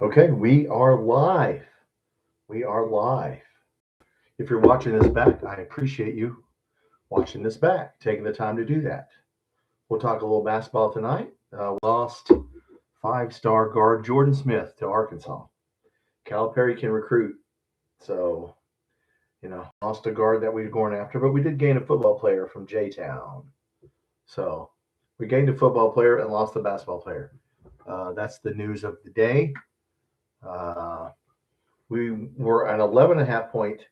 Okay, we are live. We are live. If you're watching this back, I appreciate you watching this back, taking the time to do that. We'll talk a little basketball tonight. Lost five-star guard Jordan Smith to Arkansas. Calipari can recruit, so lost a guard that we were going after, but we did gain a football player from J Town. So we gained a football player and lost a basketball player. That's the news of the day. Uh, we were an 11.5 point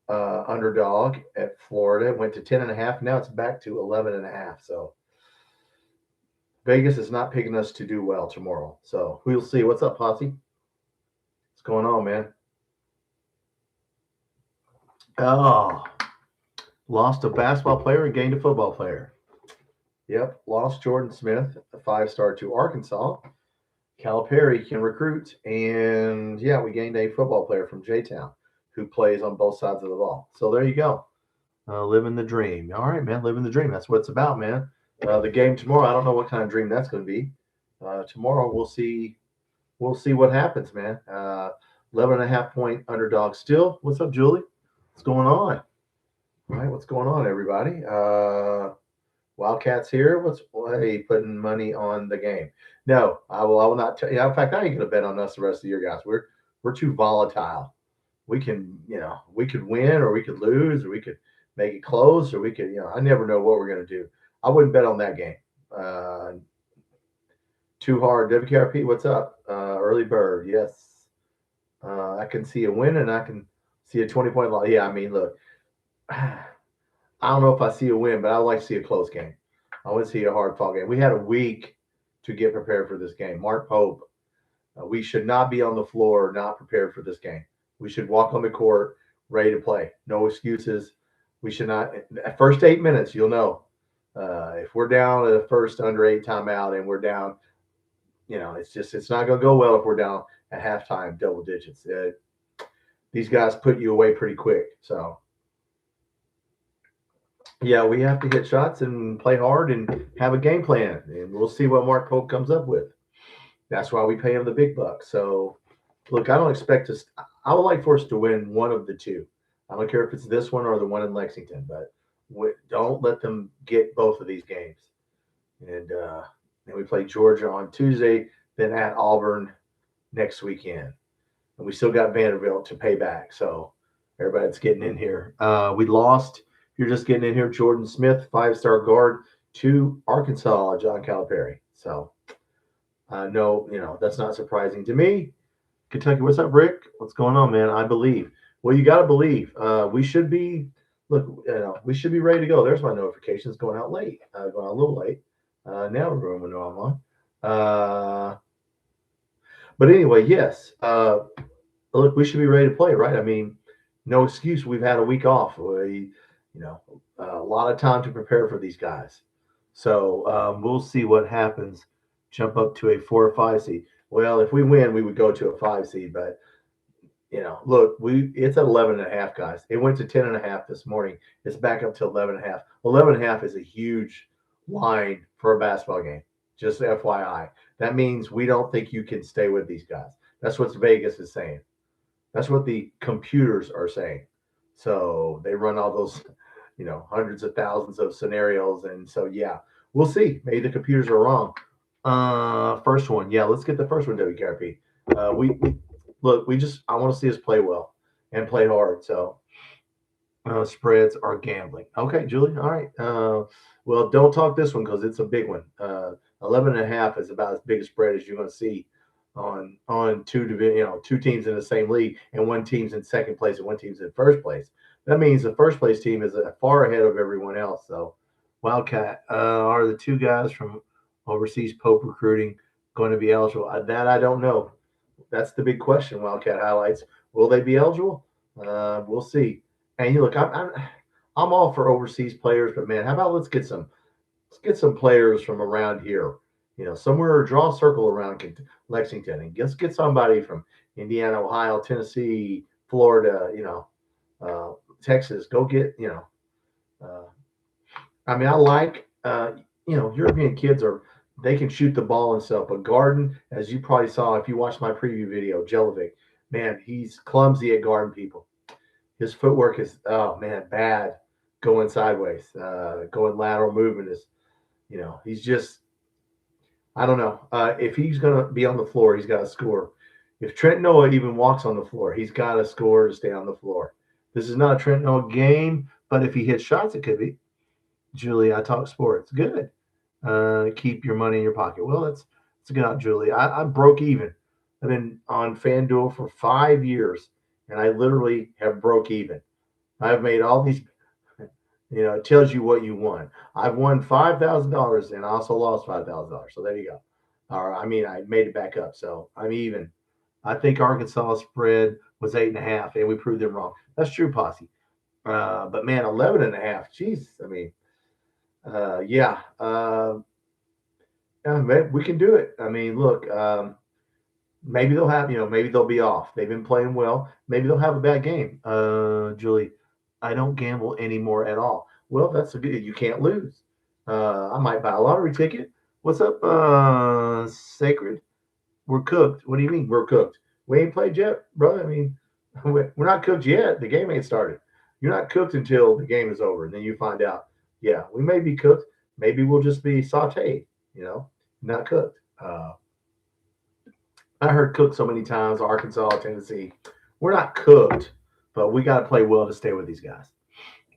underdog at Florida. It went to 10.5. Now it's back to 11.5. So Vegas is not picking us to do well tomorrow. So we'll see. What's up, Posse? What's going on, man? Oh, lost a basketball player and gained a football player. Yep, lost Jordan Smith, a five-star to Arkansas. Calipari can recruit, and yeah, we gained a football player from J Town who plays on both sides of the ball. So there you go. Living the dream. All right, man, living the dream. That's what it's about, man. The game tomorrow, I don't know what kind of dream that's going to be. Tomorrow, we'll see. We'll see what happens, man. 11.5 point underdog still. What's up, Julie? What's going on? All right, what's going on, everybody? Wildcats here. Hey, putting money on the game? No, I will. I will not. In fact, I ain't going to bet on us the rest of the year, guys. We're too volatile. We can, we could win or we could lose or we could make it close or we could, I never know what we're going to do. I wouldn't bet on that game. Too hard. WKRP, what's up? Early bird, yes. I can see a win and I can see a 20-point loss. Yeah, I mean, look, I don't know if I see a win, but I like to see a close game. I want to see a hard fought game. We had a week to get prepared for this game. Mark Pope, we should not be on the floor not prepared for this game. We should walk on the court ready to play. No excuses. We should not. At first 8 minutes, you'll know. If we're down at the first under 8 timeout and we're down, it's not going to go well if we're down at halftime double digits. These guys put you away pretty quick. So, yeah, we have to hit shots and play hard and have a game plan. And we'll see what Mark Pope comes up with. That's why we pay him the big bucks. So, look, I don't expect us. I would like for us to win one of the two. I don't care if it's this one or the one in Lexington, but don't let them get both of these games. And then we play Georgia on Tuesday, then at Auburn next weekend. And we still got Vanderbilt to pay back. So everybody's getting in here. We lost. You're just getting in here. Jordan Smith, five-star guard to Arkansas, John Calipari. So no, that's not surprising to me. Kentucky, what's up, Rick? What's going on, man? I believe. Well, you got to believe. We should be. Look, we should be ready to go. There's my notifications going out late. Going out a little late. Now we're going to know I'm on. But anyway, yes. Look, we should be ready to play, right? I mean, no excuse. We've had a week off. A lot of time to prepare for these guys. So we'll see what happens. Jump up to a 4 or 5 seed. Well, if we win, we would go to a 5 seed. But look, it's at 11.5, guys. It went to 10.5 this morning. It's back up to 11.5. 11.5 is a huge line for a basketball game. Just FYI. That means we don't think you can stay with these guys. That's what Vegas is saying. That's what the computers are saying. So they run all those, hundreds of thousands of scenarios. And so, yeah, we'll see. Maybe the computers are wrong. First one. Yeah, let's get the first one, WKRP. Look, I want to see us play well and play hard. So spreads are gambling. Okay, Julie. All right. Well, don't talk this one because it's a big one. 11.5 is about as big a spread as you're going to see on two teams in the same league, and one team's in second place and one team's in first place. That means the first place team is far ahead of everyone else. So, Wildcat, are the two guys from overseas Pope recruiting going to be eligible? That I don't know. That's the big question. Wildcat highlights. Will they be eligible? We'll see. And you look, I'm all for overseas players, but man, how about let's get some players from around here. Somewhere draw a circle around Lexington and let's get somebody from Indiana, Ohio, Tennessee, Florida, Texas. Go get, I mean, I like, European kids are they can shoot the ball and stuff. But Garden, as you probably saw if you watched my preview video, Jelovic, man, he's clumsy at guarding people. His footwork is, oh man, bad going sideways, going lateral movement is, he's just, I don't know. If he's going to be on the floor, he's got to score. If Trent Noah even walks on the floor, he's got to score to stay on the floor. This is not a Trent Noah game, but if he hits shots, it could be. Julie, I talk sports. Good. Keep your money in your pocket. Well, that's good out, Julie. I'm broke even. I've been on FanDuel for 5 years, and I literally have broke even. I've made all these, it tells you what you won. I've won $5,000 and I also lost $5,000. So there you go. Or I made it back up. So I'm even. I think Arkansas spread was 8.5, and we proved them wrong. That's true, Posse. But man, 11.5. Jeez. Yeah. Man, we can do it. Look, maybe they'll have, maybe they'll be off. They've been playing well. Maybe they'll have a bad game. Julie, I don't gamble anymore at all. Well, that's a good. You can't lose. I might buy a lottery ticket. What's up, Sacred? We're cooked. What do you mean we're cooked? We ain't played yet, brother. We're not cooked yet. The game ain't started. You're not cooked until the game is over, and then you find out. Yeah, we may be cooked. Maybe we'll just be sauteed. Not cooked. I heard cooked so many times. Arkansas, Tennessee. We're not cooked, but we got to play well to stay with these guys.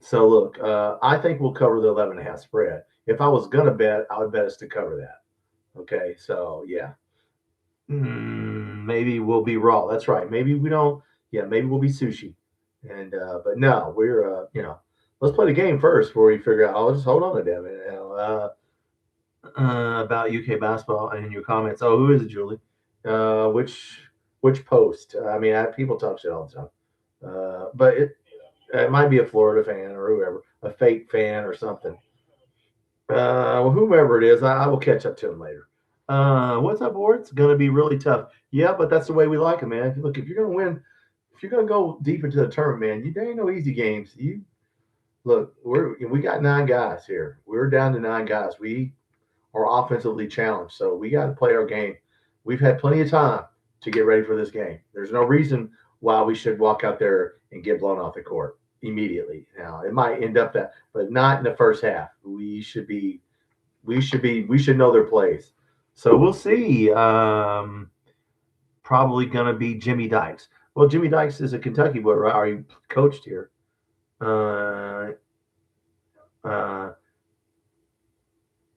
So look, I think we'll cover the 11.5 spread. If I was gonna bet, I would bet us to cover that. Okay, so yeah, maybe we'll be raw. That's right. Maybe we don't. Yeah, maybe we'll be sushi. And but no, we're let's play the game first before we figure out. I'll just hold on to them. About UK basketball and your comments. Oh, who is it, Julie? Which post? People talk shit all the time. But it might be a Florida fan or whoever, a fake fan or something. Whomever it is, I will catch up to him later. What's up, Ward? It's going to be really tough. Yeah, but that's the way we like it, man. Look, if you're going to win, if you're going to go deep into the tournament, man, there ain't no easy games. We got 9 guys here. We're down to 9 guys. We are offensively challenged, so we got to play our game. We've had plenty of time to get ready for this game. There's no reason why we should walk out there and get blown off the court immediately. Now it might end up that, but not in the first half. We should know their plays. So we'll see. Probably gonna be Jimmy Dykes. Well, Jimmy Dykes is a Kentucky boy, right? Are you coached here?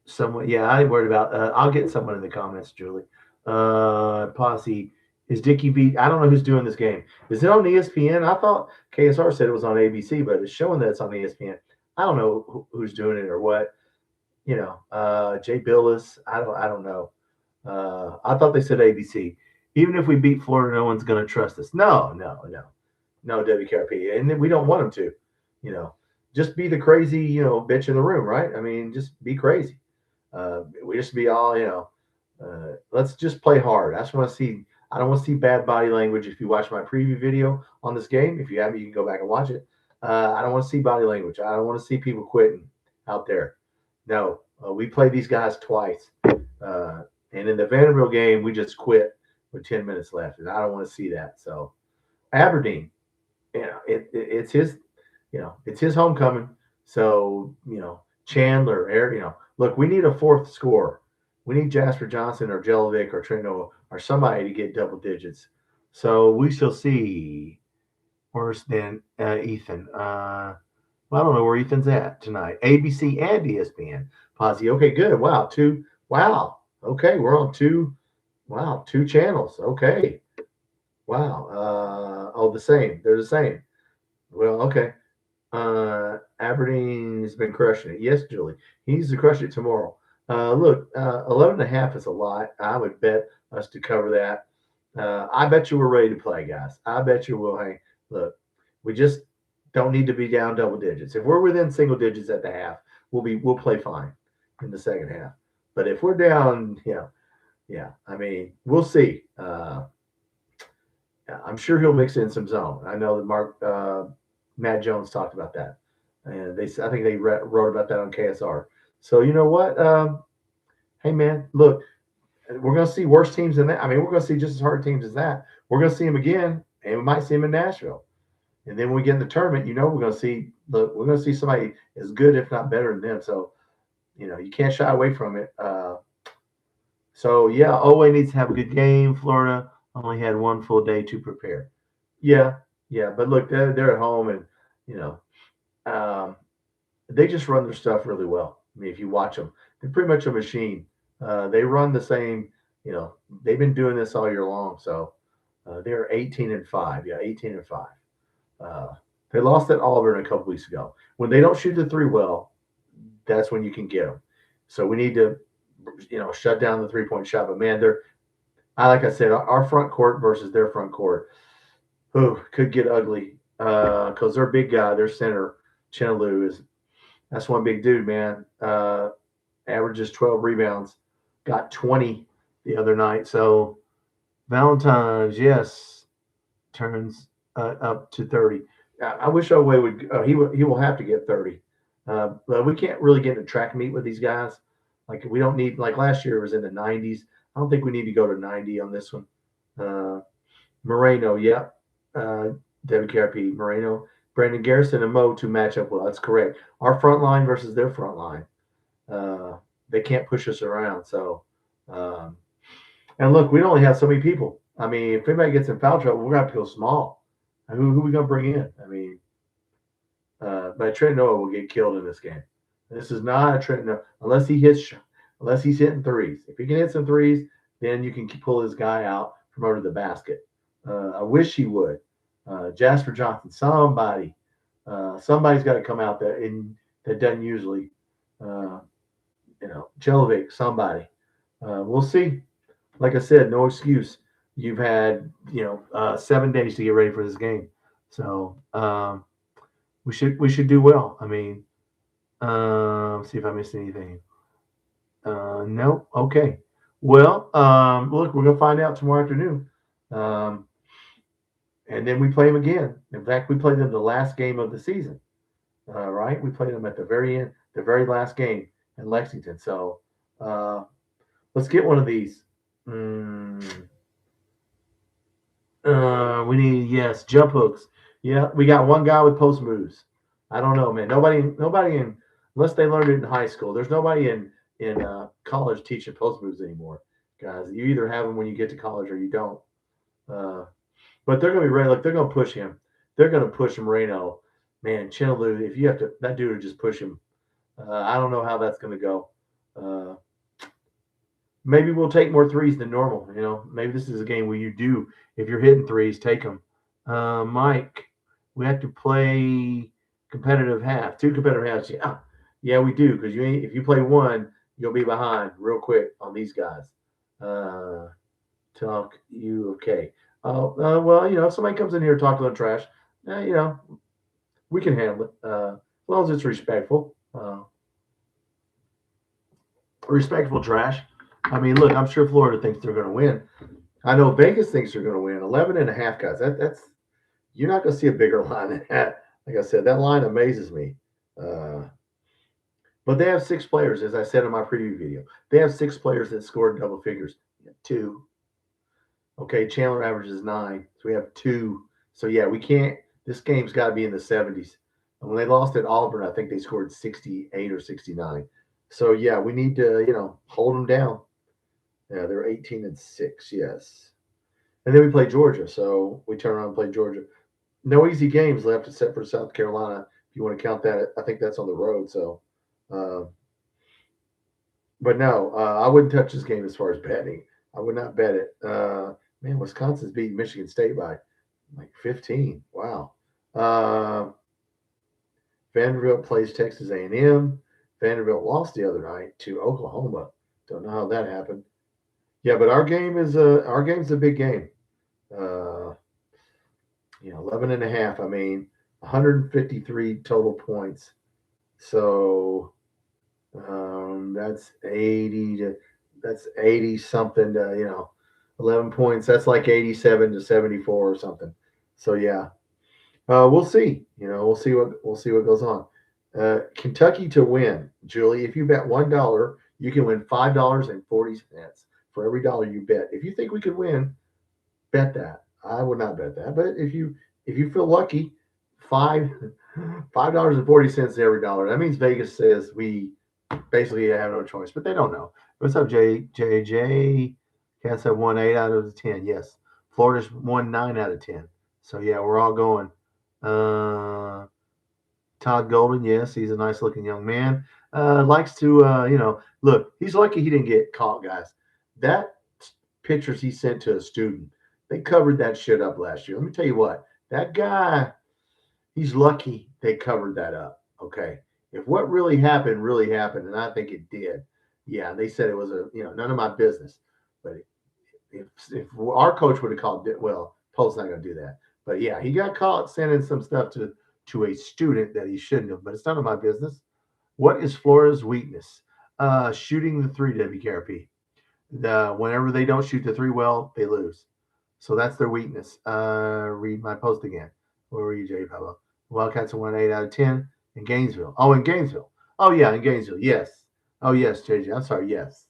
Someone, yeah, I ain't worried about. I'll get someone in the comments, Julie. Posse. Is Dickie V? I don't know who's doing this game. Is it on ESPN? I thought KSR said it was on ABC, but it's showing that it's on ESPN. I don't know who's doing it or what. Jay Billis. I don't know. I thought they said ABC. Even if we beat Florida, no one's going to trust us. No, WKRP, and we don't want them to. Just be the crazy, bitch in the room, right? Just be crazy. We just be all, let's just play hard. I just want to see. I don't want to see bad body language. If you watch my preview video on this game, if you haven't, you can go back and watch it. I don't want to see body language. I don't want to see people quitting out there. No, we played these guys twice. And in the Vanderbilt game, we just quit with 10 minutes left. And I don't want to see that. So Aberdeen, it's his, it's his homecoming. So, Chandler, Eric, look, we need a 4th scorer. We need Jasper Johnson or Jelovic or Trent Noah or somebody to get double digits. So we shall see. Worse than Ethan. I don't know where Ethan's at tonight. ABC and ESPN. Posse. Okay, good. Wow. 2. Wow. Okay, we're on 2. Wow, 2 channels. Okay. Wow. The same. They're the same. Well, okay. Aberdeen has been crushing it. Yes, Julie. He needs to crush it tomorrow. Look, 11.5 is a lot. I would bet us to cover that. I bet you we're ready to play, guys. I bet you will hang. Look, we just don't need to be down double digits. If we're within single digits at the half, we'll play fine in the second half. But if we're down, we'll see. I'm sure he'll mix in some zone. I know that Matt Jones talked about that, and I think they wrote about that on KSR. So you know what? Hey, man, look, we're going to see worse teams than that. I mean, we're going to see just as hard teams as that. We're going to see them again, and we might see them in Nashville. And then when we get in the tournament, we're going to see somebody as good, if not better than them. So, you can't shy away from it. So yeah, Owe needs to have a good game. Florida only had one full day to prepare. Yeah, yeah, but look, they're at home, and you know, um, they just run their stuff really well. I mean, if you watch them, they're pretty much a machine. They run the same. You know, they've been doing this all year long. So they're 18-5. Yeah, 18-5. They lost at Auburn a couple weeks ago. When they don't shoot the three well, that's when you can get them. So we need to, shut down the 3-point shot. But man, like I said, our front court versus their front court, could get ugly because their big guy, their center, Chinaloo, that's one big dude, man. Averages 12 rebounds, got 20 the other night. So Valentine's, yes, turns up to 30. I wish Owe would. He will have to get 30. But we can't really get in a track meet with these guys. Like we don't need. Like last year it was in the 90s. I don't think we need to go to 90 on this one. Moreno, yeah. WKRP, Moreno, Brandon Garrison, and Mo to match up well. That's correct. Our front line versus their front line. They can't push us around. So, and look, we only have so many people. I mean, if anybody gets in foul trouble, we're going to have to go small. Who are we going to bring in? I mean, but Trent Noah will get killed in this game. This is not a Trent Noah unless he's hitting threes. If he can hit some threes, then you can pull his guy out from under the basket. I wish he would. Jasper Johnson, somebody's got to come out there, and that doesn't usually. Jelovic, somebody. We'll see. Like I said, no excuse. You've had 7 days to get ready for this game, so we should do well. I mean, see if I missed anything. No. Okay. Well, look, we're gonna find out tomorrow afternoon, and then we play them again. In fact, we played them the last game of the season. Right? We played them at the very end, the very last game in Lexington. So let's get one of these. We need jump hooks. Yeah, we got one guy with post moves. I don't know, man. Nobody in unless they learned it in high school. There's nobody in college teaching post moves anymore, guys. You either have them when you get to college or you don't. But they're gonna be ready. Like they're gonna push him. They're gonna push Moreno. Man, Chinaloo, if you have to, that dude would just push him. I don't know how that's gonna go. Maybe we'll take more threes than normal. Maybe this is a game where you do, if you're hitting threes, take them. Mike, we have to play competitive half, 2 competitive halves. Yeah, we do because if you play one, you'll be behind real quick on these guys. Talk you okay? Well, if somebody comes in here talking a little trash, we can handle it as long as it's respectful. Respectful trash. I mean, look, I'm sure Florida thinks they're going to win. I know Vegas thinks they're going to win. 11.5, guys. That's you're not going to see a bigger line than that. Like I said, that line amazes me. But they have 6 players, as I said in my preview video. They have 6 players that scored double figures. 2. Okay, Chandler averages 9, so we have 2. So yeah, we can't. This game's got to be in the 70s. And when they lost at Auburn, I think they scored 68 or 69. So yeah, we need to hold them down. Yeah, they're 18-6. Yes, and then we play Georgia. So we turn around and play Georgia. No easy games left except for South Carolina. If you want to count that, I think that's on the road. So, but no, I wouldn't touch this game as far as betting. I would not bet it. Man, Wisconsin's beating Michigan State by like 15. Wow. Vanderbilt plays Texas A&M. Vanderbilt lost the other night to Oklahoma. Don't know how that happened. Yeah, but our game's a big game. 11.5. I mean, 153 total points. So that's 80 something to 11 points. That's like 87 to 74 or something. So yeah, we'll see. We'll see what goes on. Kentucky to win, Julie. If you bet $1, You can win $5.40 for every dollar you bet. If you think we could win, bet that. I would not bet that, but if you feel lucky, five $5.40 every dollar. That means Vegas says we basically have no choice, but they don't know. What's up, J? Cats have won 8 out of the 10. Yes, Florida's won 9 out of 10. So yeah, we're all going. Todd Golden, yes, he's a nice looking young man. Likes to, look, he's lucky he didn't get caught, guys. That pictures he sent to a student, they covered that shit up last year. Let me tell you what, that guy, he's lucky they covered that up. Okay. If what really happened, and I think it did, yeah, they said it was none of my business. But if our coach would have called it, well, Pope's not going to do that. But yeah, he got caught sending some stuff to a student that he shouldn't have, but it's none of my business. What is Florida's weakness? Shooting the three, WKRP. Whenever they don't shoot the three well, they lose. So that's their weakness. Read my post again. Where were you, Jay Pablo? Wildcats won 8 out of 10 in Gainesville. Oh, in Gainesville. Oh, yeah, in Gainesville. Yes. Oh, yes, JJ. I'm sorry. Yes.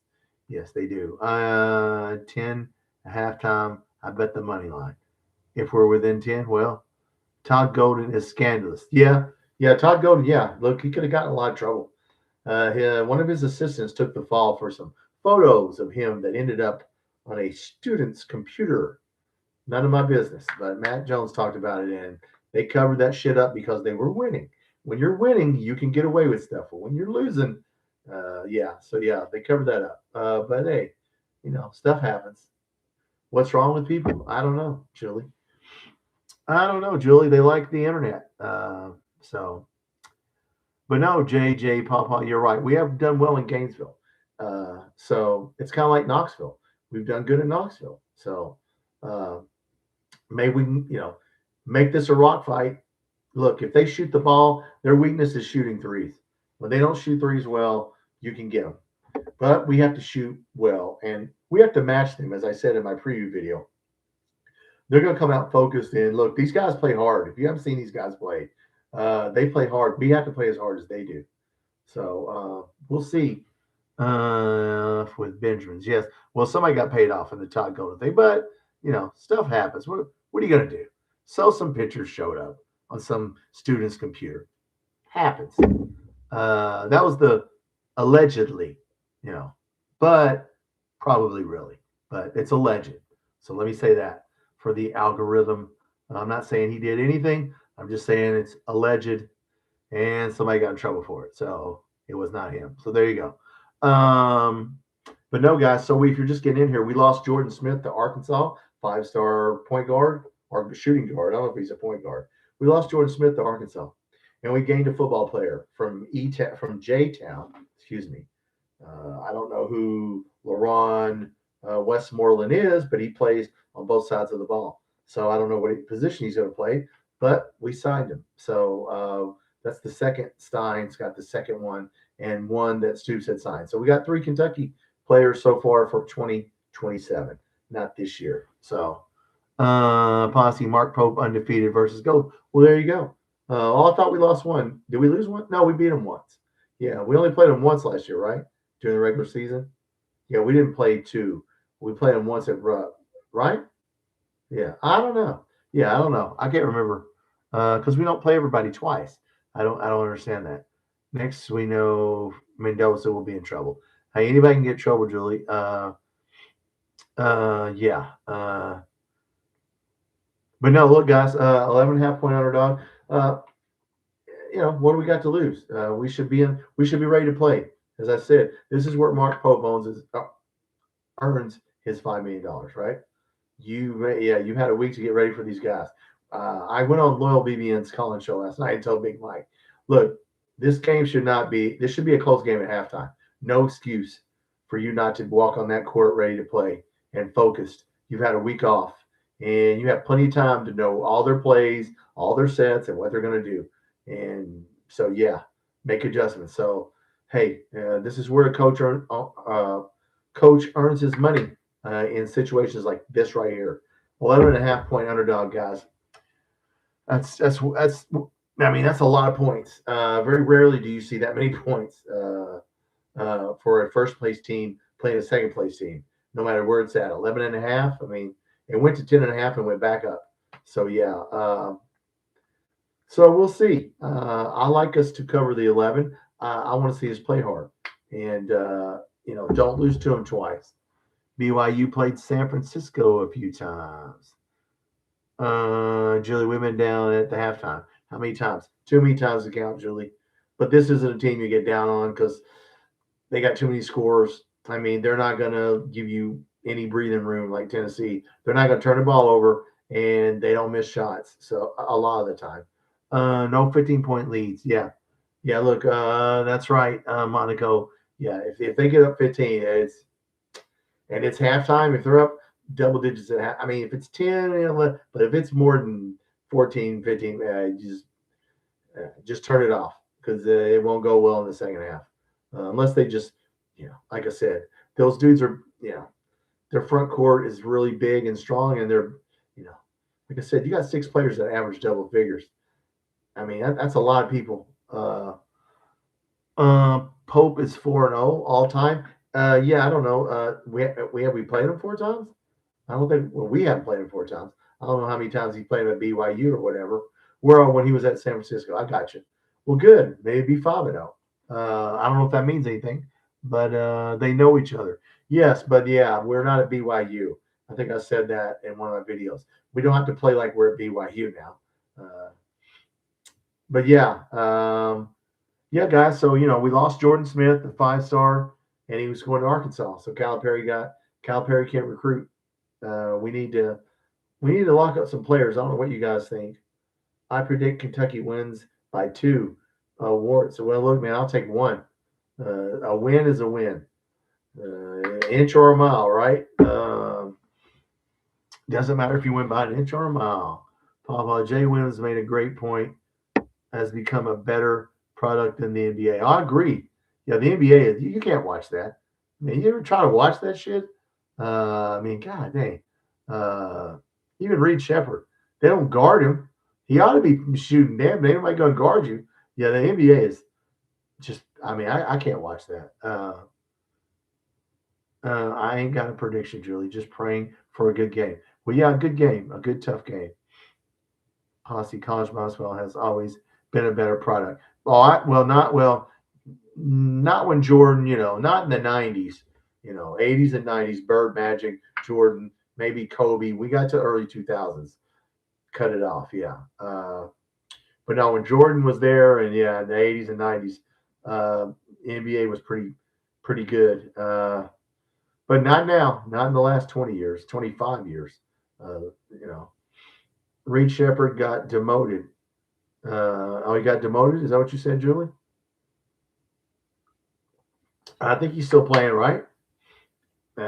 Yes, they do. 10 at halftime. I bet the money line. If we're within 10, well, Todd Golden is scandalous. Yeah. Todd Golden. Yeah. Look, he could have gotten a lot of trouble. One of his assistants took the fall for some photos of him that ended up on a student's computer. None of my business. But Matt Jones talked about it, and they covered that shit up because they were winning. When you're winning, you can get away with stuff. But when you're losing, they covered that up. But hey, stuff happens. What's wrong with people? I don't know, Julie. They like the internet. But no, JJ, Papa, you're right. We have done well in Gainesville. So it's kind of like Knoxville. We've done good in Knoxville. So maybe we can, make this a rock fight. Look, if they shoot the ball, their weakness is shooting threes. When they don't shoot threes well, you can get them. But we have to shoot well, and we have to match them, as I said in my preview video. They're going to come out focused in. Look, these guys play hard. If you haven't seen these guys play, they play hard. We have to play as hard as they do. So we'll see with Benjamins. Yes. Well, somebody got paid off in the Todd Golden thing, but, stuff happens. What are you going to do? So some pictures showed up on some student's computer. Happens. That was the allegedly, but probably really. But it's alleged. So let me say that for the algorithm. I'm not saying he did anything. I'm just saying it's alleged, and somebody got in trouble for it. So it was not him. So there you go. But no, guys. So if you're just getting in here, we lost Jordan Smith to Arkansas, 5-star point guard or shooting guard. I don't know if he's a point guard. We lost Jordan Smith to Arkansas, and we gained a football player from J-Town. Excuse me. I don't know who LaRon Westmoreland is, but he plays on both sides of the ball. So I don't know what position he's going to play, but we signed him. So that's the second. Stein's got the second one, and one that Stoops had signed. So we got 3 Kentucky players so far for 2027, not this year. So Posse, Mark Pope undefeated versus Gold. Well, there you go. I thought we lost one. Did we lose one? No, we beat them once. Yeah, we only played them once last year, right? During the regular season. Yeah, we didn't play 2. We played them once at Rupp, right? Yeah, I don't know. Yeah, I don't know. I can't remember because we don't play everybody twice. I don't understand that. Next, we know Mendoza will be in trouble. Hey, anybody can get in trouble, Julie. Yeah. But no, look, guys, 11.5 point underdog. What do we got to lose? We should be ready to play. As I said, this is where Mark Pope earns his $5 million, right? You had a week to get ready for these guys. I went on Loyal BBN's call-in show last night and told Big Mike, look, this should be a close game at halftime. No excuse for you not to walk on that court ready to play and focused. You've had a week off, and you have plenty of time to know all their plays, all their sets, and what they're going to do. And so, yeah, make adjustments. So, hey, this is where a coach earns his money in situations like this right here. 11.5 point underdog, guys. That's a lot of points. Very rarely do you see that many points. for a first place team playing a second place team, no matter where it's at. 11.5. I mean, it went to 10.5 and went back up. So yeah. So we'll see. I like us to cover the 11. I want to see us play hard, and don't lose to them twice. BYU played San Francisco a few times. Julie, we've been down at the halftime. How many times? Too many times to count, Julie. But this isn't a team you get down on because they got too many scores. I mean, they're not going to give you any breathing room like Tennessee. They're not going to turn the ball over, and they don't miss shots. So a lot of the time, no 15-point leads. Yeah, yeah. Look, that's right, Monaco. Yeah, if they get up 15, it's halftime. If they're up double digits at half, I mean, if it's 10, 11, but if it's more than 14, 15, just turn it off because it won't go well in the second half unless they just, like I said, those dudes are, their front court is really big and strong, and they're, like I said, you got 6 players that average double figures. I mean, that's a lot of people. Pope is 4-0 all time. Yeah, I don't know. We played him 4 times. I don't think. Well, we haven't played him 4 times. I don't know how many times he played at BYU or whatever. When he was at San Francisco. I got you. Well, good. Maybe 5-0. I don't know if that means anything, but they know each other. Yes, but yeah, we're not at BYU. I think I said that in one of my videos. We don't have to play like we're at BYU now. But yeah, yeah, guys. So we lost Jordan Smith, the 5-star, and he was going to Arkansas. So Calipari can't recruit. We need to lock up some players. I don't know what you guys think. I predict Kentucky wins by 2 awards. So well, look, man, I'll take 1. A win is a win. Inch or a mile, right? Doesn't matter if you win by an inch or a mile. Papa Jay Williams made a great point. Has become a better product than the NBA. I agree. Yeah, the NBA is. You can't watch that. I mean, you ever try to watch that shit? I mean, God dang. Even Reed Shepard, they don't guard him. He ought to be shooting. Damn, ain't nobody gonna guard you. Yeah, the NBA is just. I mean, I can't watch that. I ain't got a prediction, Julie. Just praying for a good game. Well, yeah, a good game, a good tough game. Posse College basketball has always been a better product. Not when Jordan, not in the 90s, 80s and 90s, Bird, Magic, Jordan, maybe Kobe. We got to early 2000s, cut it off, yeah. But no, when Jordan was there, and yeah, in the 80s and 90s, the NBA was pretty good. But not now, not in the last 20 years, 25 years. Reed Shepard got demoted. He got demoted? Is that what you said, Julie? I think he's still playing, right?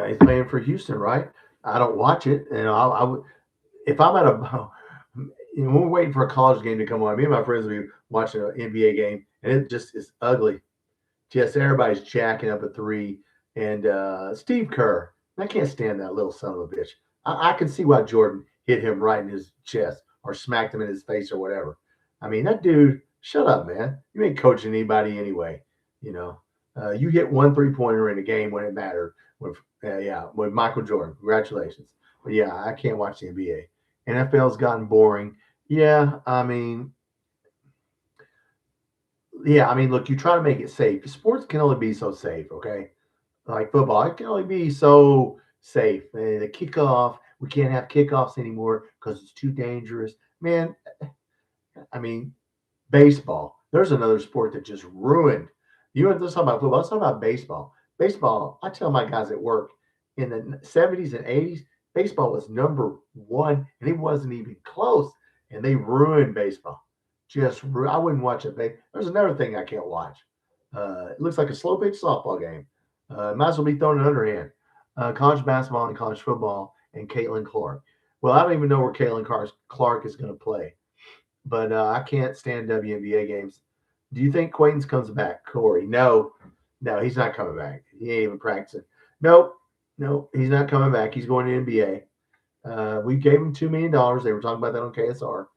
He's playing for Houston, right? I don't watch it. I would, if I'm at a, we're waiting for a college game to come on. Me and my friends will be watching an NBA game, and it just is ugly. Just everybody's jacking up a 3. And Steve Kerr, I can't stand that little son of a bitch. I can see why Jordan hit him right in his chest or smacked him in his face or whatever. I mean, that dude, shut up, man. You ain't coaching anybody anyway. You hit 1 3-pointer in a game when it mattered with Michael Jordan. Congratulations. But yeah, I can't watch the NBA. NFL's gotten boring. Yeah, I mean, look, you try to make it safe. Sports can only be so safe, okay? Like football, it can only be so safe. And the kickoff, we can't have kickoffs anymore because it's too dangerous. Man, I mean, baseball. There's another sport that just ruined. Let's talk about football. Let's talk about baseball. Baseball, I tell my guys at work, in the 70s and 80s, baseball was number 1, and it wasn't even close. And they ruined baseball. I wouldn't watch it. There's another thing I can't watch. It looks like a slow pitch softball game. Might as well be throwing an underhand. College basketball and college football and Caitlin Clark. Well, I don't even know where Caitlin Clark is going to play, but I can't stand WNBA games. Do you think Quaintance comes back, Corey? No, he's not coming back. He ain't even practicing. Nope, he's not coming back. He's going to NBA. We gave him $2 million. They were talking about that on KSR.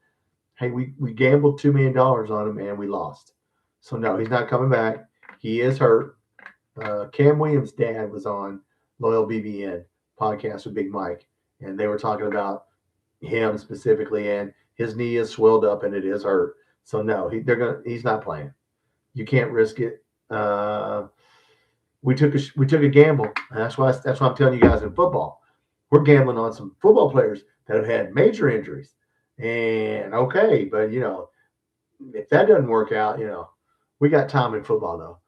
Hey, we gambled $2 million on him and we lost. So no, he's not coming back. He is hurt. Cam Williams' dad was on Loyal BBN podcast with Big Mike, and they were talking about him specifically, and his knee is swelled up and it is hurt. So no, he's not playing. You can't risk it. We took a gamble. And that's why I'm telling you guys in football, we're gambling on some football players that have had major injuries. And okay, but if that doesn't work out, we got time in football though.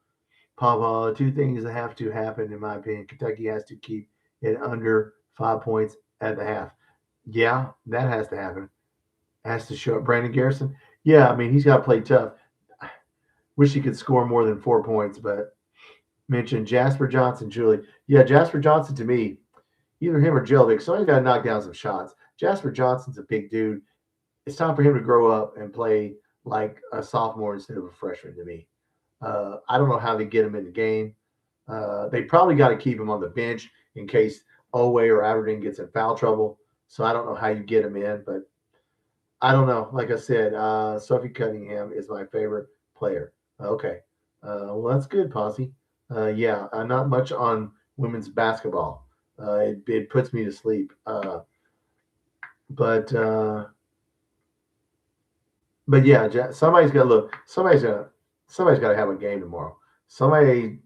Papa, two things that have to happen in my opinion. Kentucky has to keep it under 5 points at the half. Yeah, that has to happen. Has to show up. Brandon Garrison. Yeah, I mean he's got to play tough. Wish he could score more than 4 points, but mentioned Jasper Johnson, Julie. Yeah, Jasper Johnson to me, either him or Jelvic. Somebody's got to knock down some shots. Jasper Johnson's a big dude. It's time for him to grow up and play like a sophomore instead of a freshman to me. I don't know how they get him in the game. They probably got to keep him on the bench in case Oway or Aberdeen gets in foul trouble. So I don't know how you get him in, but I don't know. Like I said, Sophie Cunningham is my favorite player. Okay. Well, that's good, Posse. Yeah, not much on women's basketball. It puts me to sleep. But yeah, somebody's got to look. Somebody's got to have a game tomorrow. Somebody's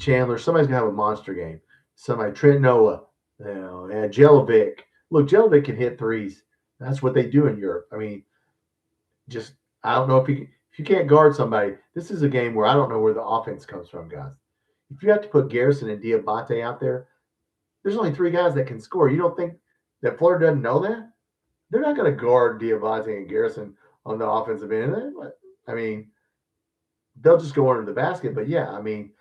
gonna have a monster game. Trent Noah, and Jelovic. Look, Jelovic can hit threes. That's what they do in Europe. I mean, just I don't know if you can't guard somebody. This is a game where I don't know where the offense comes from, guys. If you have to put Garrison and Diabate out there, there's only 3 guys that can score. You don't think that Florida doesn't know that? They're not going to guard Diabate and Garrison on the offensive end. I mean, they'll just go under the basket. But yeah, I mean,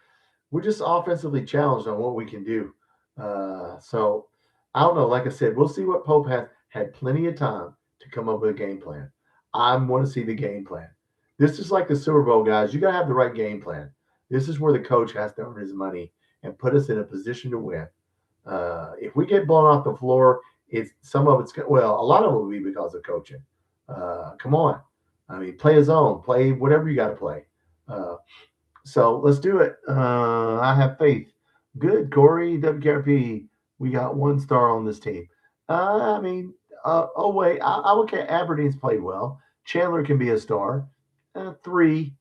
we're just offensively challenged on what we can do. So I don't know. Like I said, we'll see what Pope has. Had plenty of time to come up with a game plan. I want to see the game plan. This is like the Super Bowl, guys. You got to have the right game plan. This is where the coach has to earn his money and put us in a position to win. If we get blown off the floor, a lot of it will be because of coaching. Come on. I mean, play a zone, play whatever you got to play. So let's do it. I have faith. Good, Corey, WKRP. We got 1 star on this team. I would say Aberdeen's played well. Chandler can be a star. 3,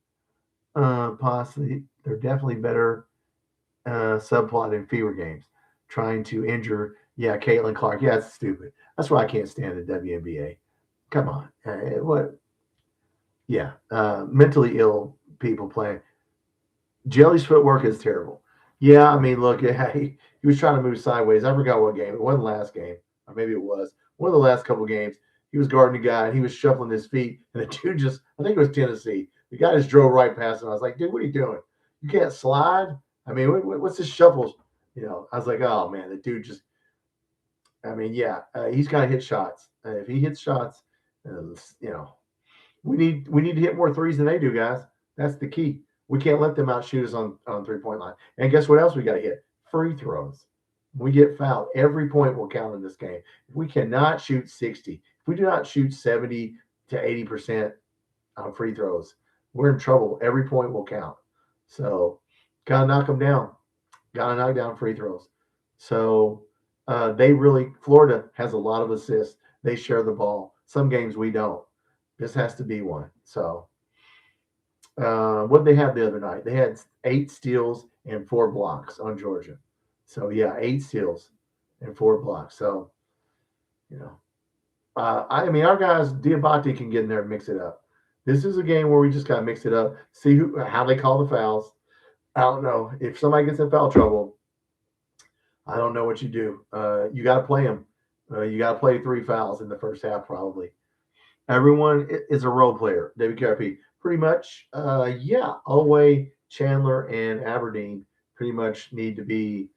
possibly. They're definitely better subplot in fewer games. Trying to injure, Caitlin Clark. Yeah, it's stupid. That's why I can't stand the WNBA. Come on. What? Yeah, mentally ill people playing. Jelly's footwork is terrible. Yeah, I mean, look, he was trying to move sideways. I forgot what game. It wasn't last game, or maybe it was one of the last couple games. He was guarding a guy, and he was shuffling his feet, and the dude I think it was Tennessee. The guy just drove right past him. I was like, dude, what are you doing? You can't slide? I mean, what's this shuffle? I was like, oh, man, the dude just – I mean, yeah, he's got to hit shots. If he hits shots, we need to hit more threes than they do, guys. That's the key. We can't let them outshoot us on 3-point line. And guess what else we got to hit? Free throws. When we get fouled, every point will count in this game. If we cannot shoot 60, if we do not shoot 70 to 80% on free throws, we're in trouble. Every point will count. So got to knock them down. Got to knock down free throws. So Florida has a lot of assists. They share the ball. Some games we don't. This has to be one. So what did they have the other night? They had 8 steals and 4 blocks on Georgia. So, 8 steals and 4 blocks. So, I mean, our guys, Diabate can get in there and mix it up. This is a game where we just got to mix it up, see how they call the fouls. I don't know. If somebody gets in foul trouble, I don't know what you do. You got to play them. You got to play 3 fouls in the first half probably. Everyone is a role player, WKRP. Pretty much, Oway, Chandler, and Aberdeen pretty much need to be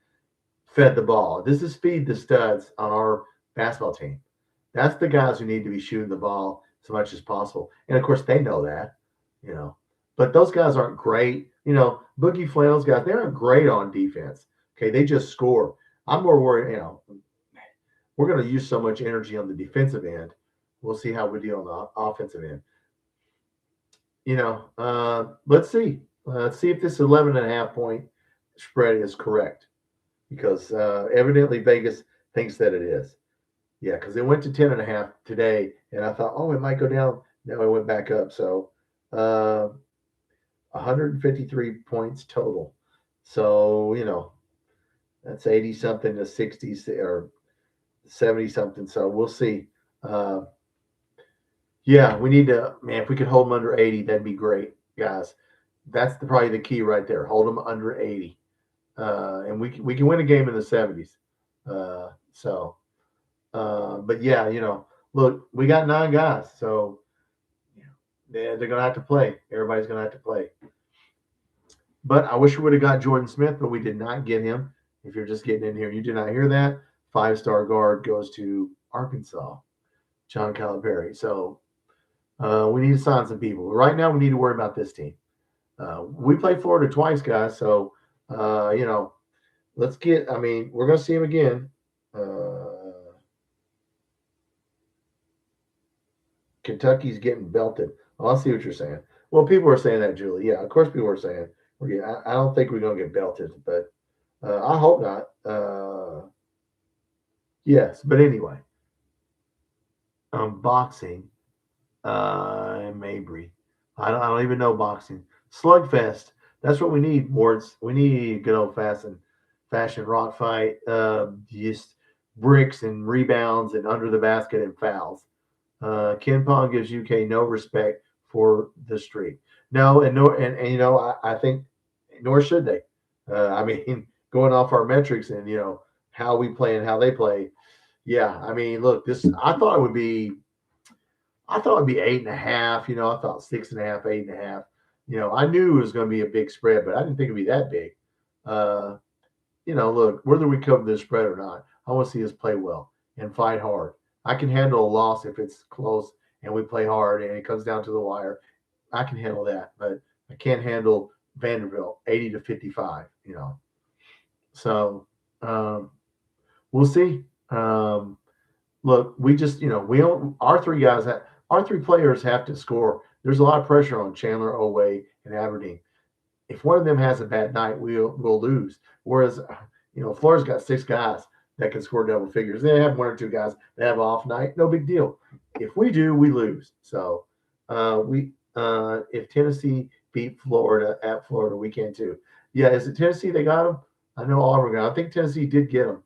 fed the ball. This is feed the studs on our basketball team. That's the guys who need to be shooting the ball as much as possible. And, of course, they know that, But those guys aren't great. Boogie Flannels guys, they aren't great on defense. Okay, they just score. I'm more worried, we're going to use so much energy on the defensive end. We'll see how we deal on the offensive end. Let's see. Let's see if this 11.5 point spread is correct because evidently Vegas thinks that it is. Yeah, because it went to 10.5 today, and I thought, oh, it might go down. No, it went back up. So, uh, 153 points total. So that's 80 something to 60 or 70 something. So we'll see. Uh, yeah, we need to, man. If we could hold them under 80, that'd be great, guys. That's probably the key right there. Hold them under 80, and we can win a game in the 70s. So. But yeah, look, we got 9 guys, so they're going to have to play. Everybody's going to have to play. But I wish we would have got Jordan Smith, but we did not get him. If you're just getting in here, you did not hear that. 5-star guard goes to Arkansas, John Calipari. So we need to sign some people. Right now, we need to worry about this team. We played Florida twice, guys. So, let's get, we're going to see him again. Kentucky's getting belted. Oh, I see what you're saying. Well, people are saying that, Julie. Yeah, of course people are saying we're getting, I don't think we're going to get belted, but I hope not. Yes, but anyway, boxing, Mabry. I don't even know boxing. Slugfest. That's what we need, Wards. We need good old fashion rock fight. Just bricks and rebounds and under the basket and fouls. Ken Pong gives UK no respect for the streak. No, I think nor should they. Going off our metrics and how we play and how they play. Yeah, look, I thought it'd be 8.5. I thought 6.5, 8.5. I knew it was going to be a big spread, but I didn't think it'd be that big. Look, whether we cover this spread or not, I want to see us play well and fight hard. I can handle a loss if it's close and we play hard and it comes down to the wire. I can handle that, but I can't handle Vanderbilt 80 to 55. So we'll see. Look, we just we don't. Our 3 players have to score. There's a lot of pressure on Chandler, Oway, and Aberdeen. If one of them has a bad night, we'll lose. Whereas Florida's got 6 guys that can score double figures. They have 1 or 2 guys that have an off night. No big deal. If we do, we lose. So if Tennessee beat Florida at Florida, we can too. Yeah, is it Tennessee they got them? I know Auburn got them. I think Tennessee did get them.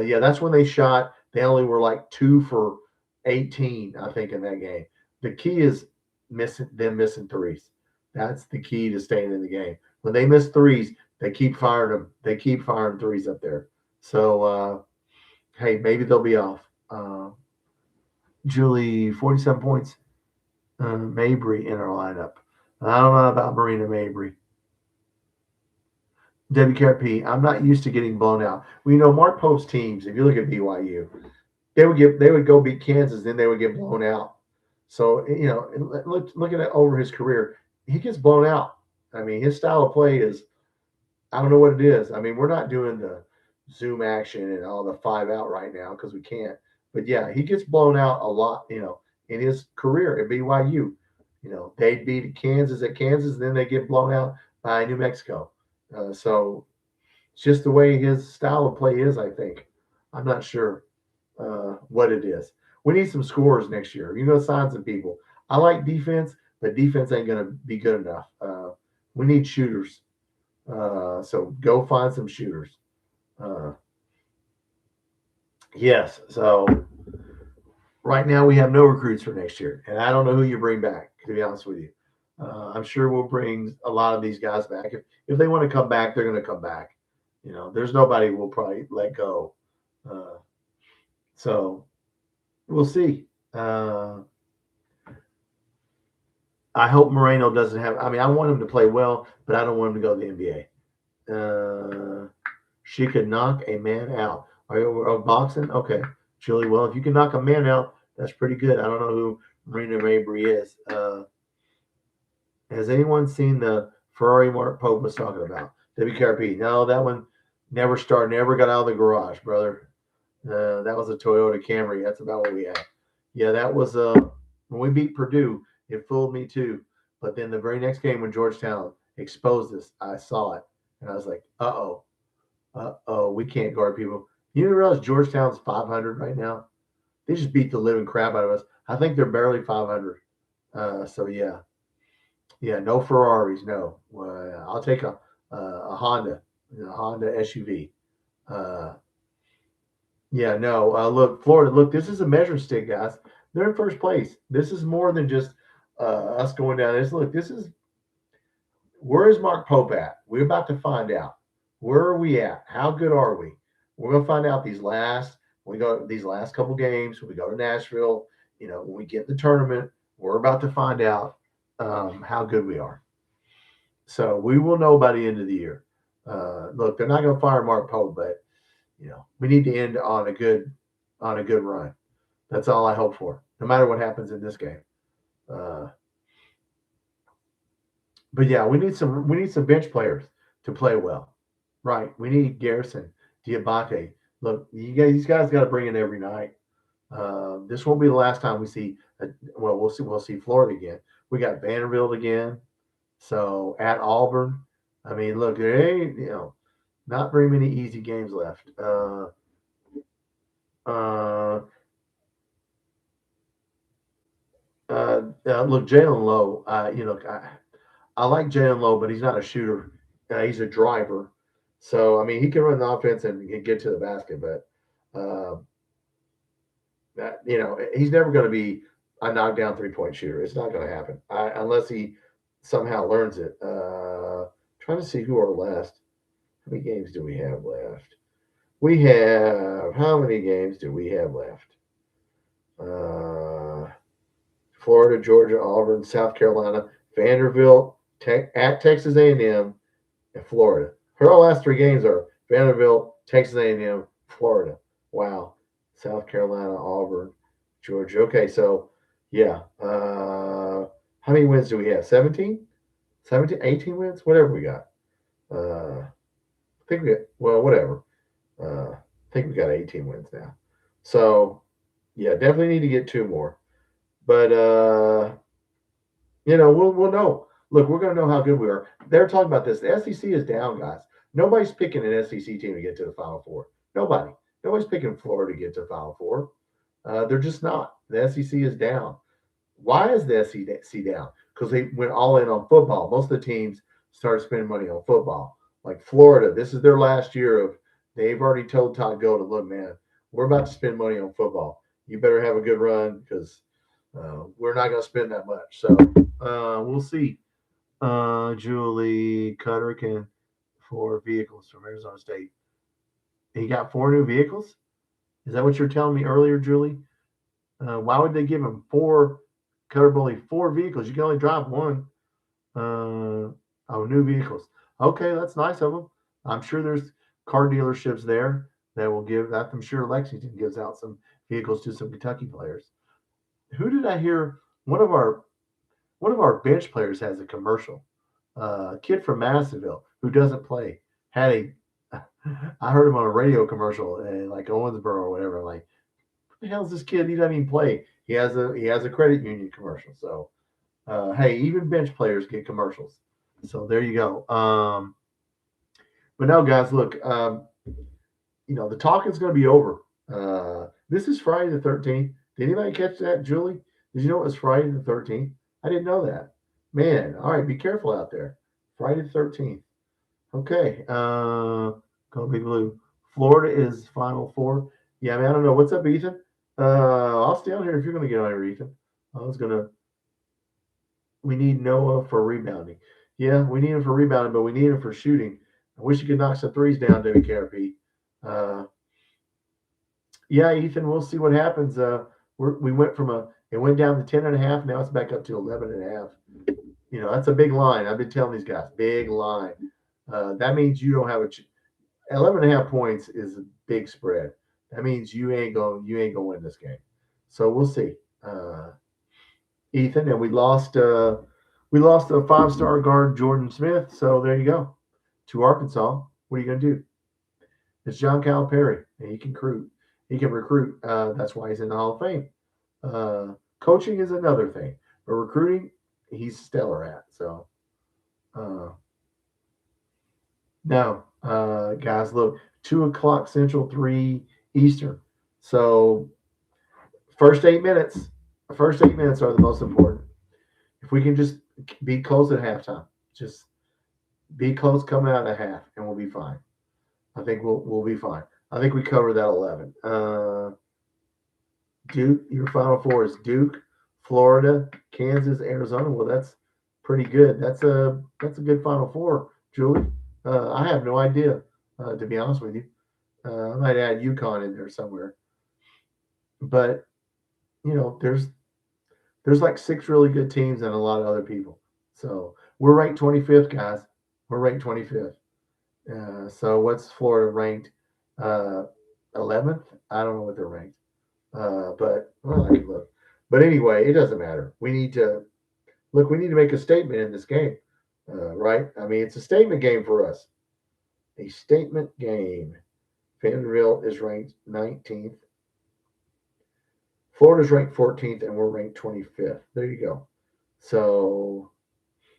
Yeah, that's when they shot. They only were like 2 for 18, I think, in that game. The key is missing threes. That's the key to staying in the game. When they miss threes, they keep firing them. They keep firing threes up there. So, hey, maybe they'll be off. Julie, 47 points. Mabry in our lineup. I don't know about Marina Mabry. WKRP, I'm not used to getting blown out. Well, Mark Pope's teams, if you look at BYU, they would go beat Kansas, then they would get blown out. So, looking at over his career, he gets blown out. His style of play is, I don't know what it is. We're not doing the zoom action and all the 5 out right now because we can't. But yeah, he gets blown out a lot, in his career at BYU. They'd beat Kansas at Kansas, then they get blown out by New Mexico. So it's just the way his style of play is, I think. I'm not sure what it is. We need some scores next year. Sign some people. I like defense, but defense ain't going to be good enough. We need shooters. So go find some shooters. Yes. So right now we have no recruits for next year, and I don't know who you bring back, to be honest with you. I'm sure we'll bring a lot of these guys back. If they want to come back, they're going to come back. There's nobody we'll probably let go. So we'll see. I hope Moreno doesn't have. I want him to play well, but I don't want him to go to the NBA. She could knock a man out. Are you boxing? Okay, Julie. Well, if you can knock a man out, that's pretty good. I don't know who Marina Mabry is. Has anyone seen the Ferrari Mark Pope was talking about? WKRP. No, that one never started, never got out of the garage, brother. That was a Toyota Camry. That's about what we had. Yeah, that was when we beat Purdue, it fooled me too. But then the very next game when Georgetown exposed us, I saw it. And I was like, we can't guard people. You didn't realize Georgetown's 500 right now? They just beat the living crap out of us. I think they're barely 500. So yeah, no Ferraris, no. I'll take a Honda, Honda SUV. Uh, yeah, no. Look, Florida. Look, this is a measuring stick, guys. They're in first place. This is more than just us going down this. Look, this is where is Mark Pope at? We're about to find out. Where are we at? How good are we? We're gonna find out these last couple games. When we go to Nashville, when we get in the tournament, we're about to find out how good we are. So we will know by the end of the year. Look, they're not going to fire Mark Pope, but we need to end on a good run. That's all I hope for, no matter what happens in this game. Uh, but yeah, we need some bench players to play well, right? We need Garrison, Diabate. Look, these guys got to bring it every night. This won't be the last time we see. Well, we'll see. We'll see Florida again. We got Vanderbilt again. So at Auburn, I mean, look, there ain't not very many easy games left. Uh, Look, Jalen Lowe. I like Jalen Lowe, but he's not a shooter. He's a driver. So I mean, he can run the offense and get to the basket, but uh, he's never going to be a knockdown 3-point shooter. It's not going to happen unless he somehow learns it. Trying to see who are last. How many games do we have left? How many games do we have left? Uh, Florida, Georgia, Auburn, South Carolina, Vanderbilt, at Texas A&M, and Florida. Her last 3 games are Vanderbilt, Texas A&M, Florida. Wow. South Carolina, Auburn, Georgia. Okay, so yeah. How many wins do we have? 17? 17, 18 wins? Whatever we got. I think whatever. I think we got 18 wins now. So, yeah, definitely need to get 2 more. But we'll know. Look, we're going to know how good we are. They're talking about this. The SEC is down, guys. Nobody's picking an SEC team to get to the Final Four. Nobody. Nobody's picking Florida to get to the Final Four. They're just not. The SEC is down. Why is the SEC down? Because they went all in on football. Most of the teams started spending money on football. Like Florida, this is their last year of. They've already told Todd Golden, look, man, we're about to spend money on football. You better have a good run because we're not going to spend that much. So we'll see. Julie Cutter can 4 vehicles from Arizona State. He got 4 new vehicles. Is that what you're telling me earlier, Julie? Why would they give him 4? Cutter only 4 vehicles. You can only drive 1. New vehicles. Okay, that's nice of them. I'm sure there's car dealerships there that will give that. I'm sure Lexington gives out some vehicles to some Kentucky players. Who did I hear? One of our bench players has a commercial. A kid from Madisonville who doesn't play had a. I heard him on a radio commercial in like Owensboro or whatever. Like, what the hell's this kid? He doesn't even play. He has a credit union commercial. So, hey, even bench players get commercials. So there you go. But no, guys, look. The talking's going to be over. This is Friday the 13th. Did anybody catch that, Julie? Did you know it was Friday the 13th? I didn't know that. Man, all right, be careful out there. Friday the 13th. Okay. Gonna be blue. Florida is Final Four. Yeah, man, I don't know. What's up, Ethan? I'll stay on here if you're gonna get on here, Ethan. We need Noah for rebounding. Yeah, we need him for rebounding, but we need him for shooting. I wish he could knock some threes down, WKRP. Yeah, Ethan, we'll see what happens. We went it went down to 10.5. Now it's back up to 11.5. That's a big line. I've been telling these guys, big line. That means you don't have 11.5 points is a big spread. That means you ain't gonna win this game. So we'll see. Ethan, and we lost a 5-star guard, Jordan Smith. So there you go. To Arkansas. What are you gonna do? It's John Calipari, and he can recruit. That's why he's in the Hall of Fame. Coaching is another thing, but recruiting, he's stellar at. So, No, guys, look, 2 o'clock Central, 3 Eastern. So first 8 minutes, first 8 minutes are the most important. If we can just be close at halftime, just be close coming out of half, and we'll be fine. I think we'll be fine. I think we cover that 11. Duke, your Final Four is Duke, Florida, Kansas, Arizona. Well, that's pretty good. That's a good Final Four, Julie. I have no idea, to be honest with you. I might add UConn in there somewhere, but there's like 6 really good teams and a lot of other people. So we're ranked 25th, guys. We're ranked 25th. So what's Florida ranked? Uh, 11th? I don't know what they're ranked. But well, I can look. But anyway, it doesn't matter. We need to look. We need to make a statement in this game, right? I mean, it's a statement game for us. A statement game. Vanderbilt is ranked 19th. Florida's ranked 14th, and we're ranked 25th. There you go. So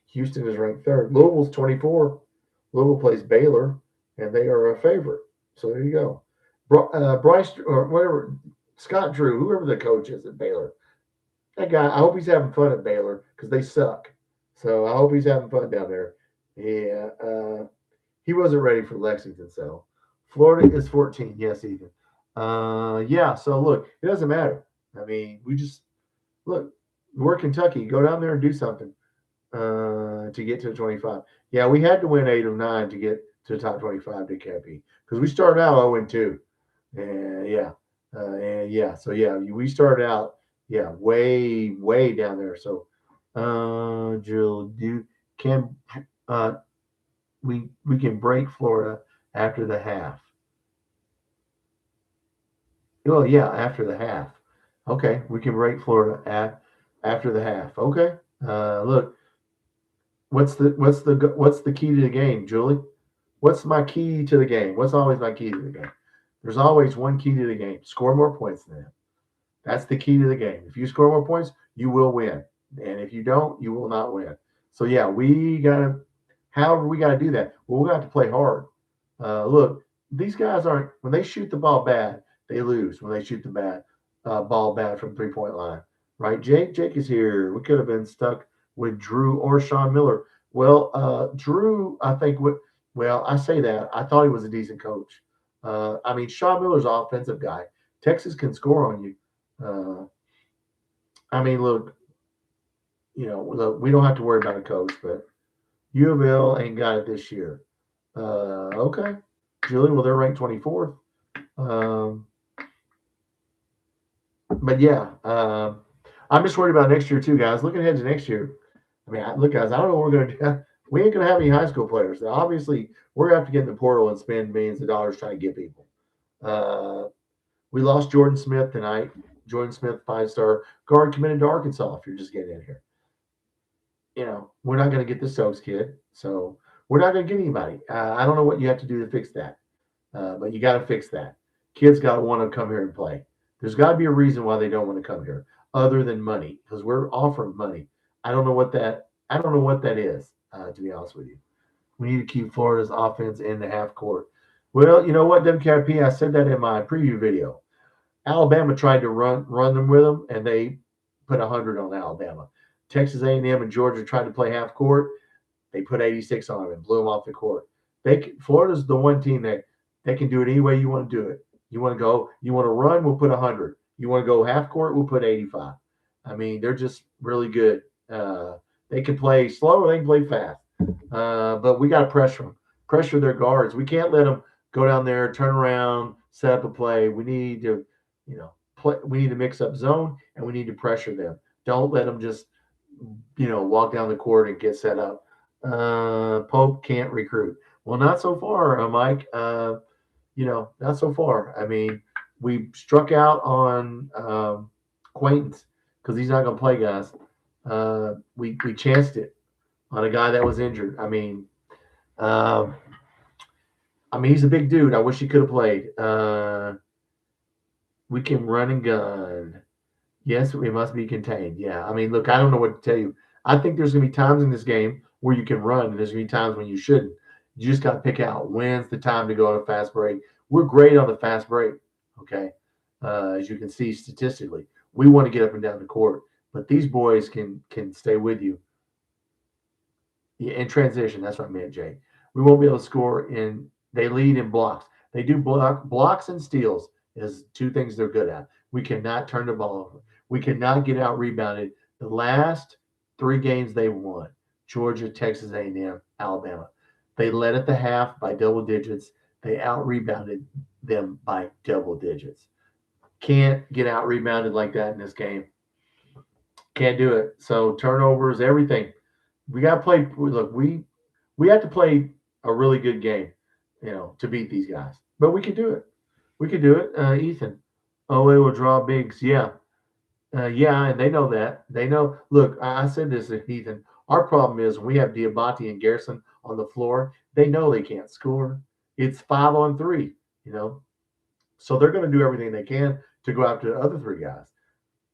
Houston is ranked third. Louisville's 24. Louisville plays Baylor, and they are a favorite. So there you go. Bryce or whatever, Scott Drew, whoever the coach is at Baylor, that guy. I hope he's having fun at Baylor because they suck. So I hope he's having fun down there. Yeah, he wasn't ready for Lexington. So Florida is 14. Yes, Ethan. Yeah. So look, it doesn't matter. I mean, we just look. We're Kentucky. Go down there and do something to get to the 25. Yeah, we had to win 8 or 9 to get to the top 25 to KP because we started out 0-2. And yeah, and yeah, so yeah, we started out way down there. So, Jill, do can uh, we can break Florida after the half? Well, yeah, after the half. Okay, we can break Florida after the half. Okay. Look, what's the key to the game, Julie? What's my key to the game? What's always my key to the game? There's always one key to the game: score more points than them. That's the key to the game. If you score more points, you will win, and if you don't, you will not win. So yeah, we gotta. However, we gotta do that. Well, we got to play hard. Look, these guys aren't. When they shoot the ball bad, they lose. When they shoot the ball bad from 3 point line, right? Jake is here. We could have been stuck with Drew or Sean Miller. Well, Drew, I think would. Well, I say that. I thought he was a decent coach. I mean, Sean Miller's an offensive guy. Texas can score on you. Uh, I mean, look, look, we don't have to worry about a coach, but U of L ain't got it this year. Okay, Julie, well, they're ranked 24th. Um, but yeah, I'm just worried about next year too, guys. Looking ahead to next year, I mean, look, guys, I don't know what we're going to do. We ain't going to have any high school players. Now, obviously, we're going to have to get in the portal and spend millions of dollars trying to get people. Uh, we lost Jordan Smith tonight. Jordan Smith, 5-star guard, committed to Arkansas. If you're just getting in here, we're not going to get the Stokes kid, so we're not going to get anybody. I don't know what you have to do to fix that, but you got to fix that. Kids got to want to come here and play. There's got to be a reason why they don't want to come here, other than money, because we're offering money. I don't know what that. I don't know what that is. To be honest with you, we need to keep Florida's offense in the half court. Well, you know what, WKP, I said that in my preview video. Alabama tried to run them with them, and they put 100 on Alabama. Texas A&M and Georgia tried to play half court. They put 86 on them and blew them off the court. Florida's the one team that they can do it any way you want to do it. You want to go, you want to run, we'll put 100. You want to go half court, we'll put 85. I mean, they're just really good. They can play slow or they can play fast. But we got to pressure their guards. We can't let them go down there, turn around, set up a play. We need to, play. We need to mix up zone and we need to pressure them. Don't let them just, walk down the court and get set up. Pope can't recruit. Well, not so far, Mike. Not so far. I mean, we struck out on Quaintance because he's not going to play, guys. We chanced it on a guy that was injured. He's a big dude. I wish he could have played. We can run and gun. Yes, we must be contained. Yeah. I mean, look, I don't know what to tell you. I think there's going to be times in this game where you can run, and there's going to be times when you shouldn't. You just got to pick out when's the time to go on a fast break. We're great on the fast break, okay? As you can see statistically, we want to get up and down the court, but these boys can stay with you. Yeah, in transition, that's what I meant, Jay. We won't be able to score in. They lead in blocks. They do blocks and steals is two things they're good at. We cannot turn the ball over. We cannot get out rebounded. The last three games they won: Georgia, Texas A&M, Alabama. They led at the half by double digits. They out rebounded them by double digits. Can't get out rebounded like that in this game. Can't do it. So turnovers, everything. We got to play. Look, we have to play a really good game, to beat these guys. But we can do it. We can do it. Ethan, OA will draw bigs. Yeah, yeah, and they know that. They know. Look, I said this to Ethan. Our problem is we have Diabate and Garrison on the floor. They know they can't score. It's 5-on-3. You know, so they're going to do everything they can to go after the other three guys.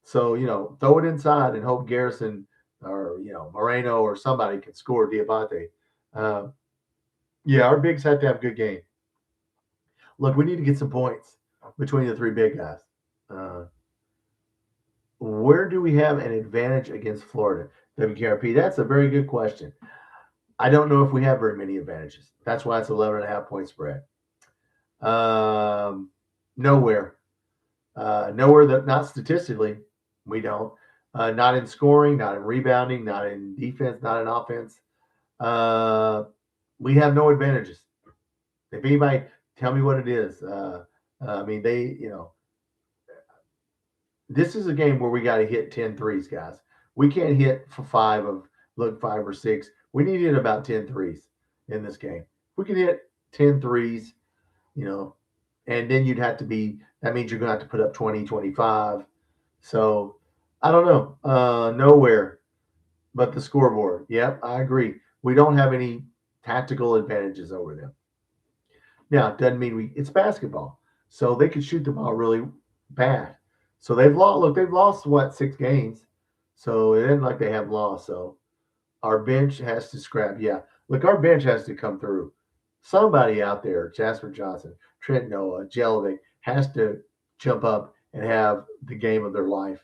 So, throw it inside and hope Garrison or, Moreno or somebody can score Diabate. Uh, yeah, our bigs have to have a good game. Look, we need to get some points between the three big guys. Uh, where do we have an advantage against Florida? WKRP, that's a very good question. I don't know if we have very many advantages. That's why it's 11.5 point spread. Nowhere. Nowhere that not statistically, we don't. Not in scoring, not in rebounding, not in defense, not in offense. We have no advantages. If anybody tell me what it is, I mean this is a game where we got to hit 10 threes, guys. We can't hit for five or six. We need to hit about 10 threes in this game. If we can hit 10 threes, and then you'd have to be, that means you're going to have to put up 20, 25. So I don't know. Nowhere but the scoreboard. Yep, I agree. We don't have any tactical advantages over them. Now, it doesn't mean it's basketball. So they could shoot the ball really bad. So they've lost, look, they've lost what, 6 games. So it isn't like they have lost. So our bench has to scrap. Yeah. Look, our bench has to come through. Somebody out there, Jasper Johnson, Trent Noah, Jelovic, has to jump up and have the game of their life.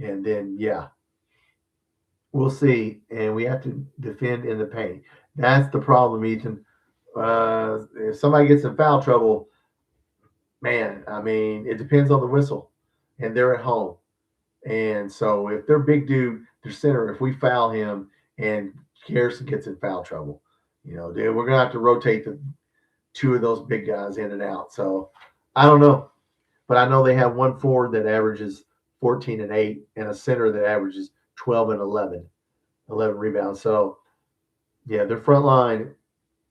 And then, yeah, we'll see. And we have to defend in the paint. That's the problem, Ethan. If somebody gets in foul trouble, man, I mean, it depends on the whistle. And they're at home. And so if they're big dude, their center, if we foul him and Garrison gets in foul trouble, dude, we're going to have to rotate the two of those big guys in and out. So I don't know. But I know they have one forward that averages 14 and 8 and a center that averages 12 and 11 rebounds. So, yeah, their front line,